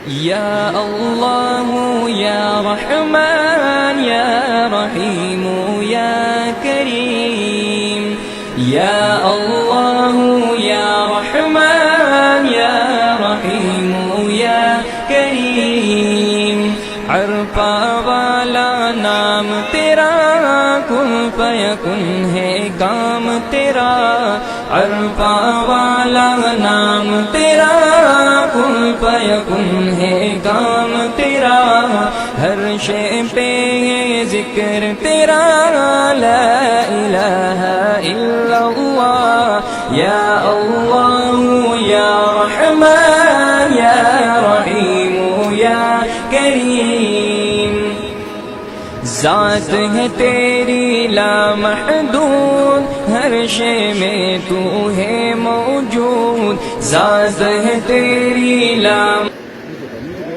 یا اللہ یا رحمان یا رحیم یا کریم، یا اللہ یا رحمان یا رحیم یا کریم، عرفہ والا نام تیرا، کن فیکن ہے کام تیرا، عرفہ والا نام تیرا، کن فیکن ہے کام تیرا، ہر شے پہ ہے ذکر تیرا، لا الہ الا اللہ، یا اللہ یا رحمان یا رحیم یا کریم، ذات ہے تیری لامحدود، ہر شے میں تو ہے موجود، ذات ہے تیری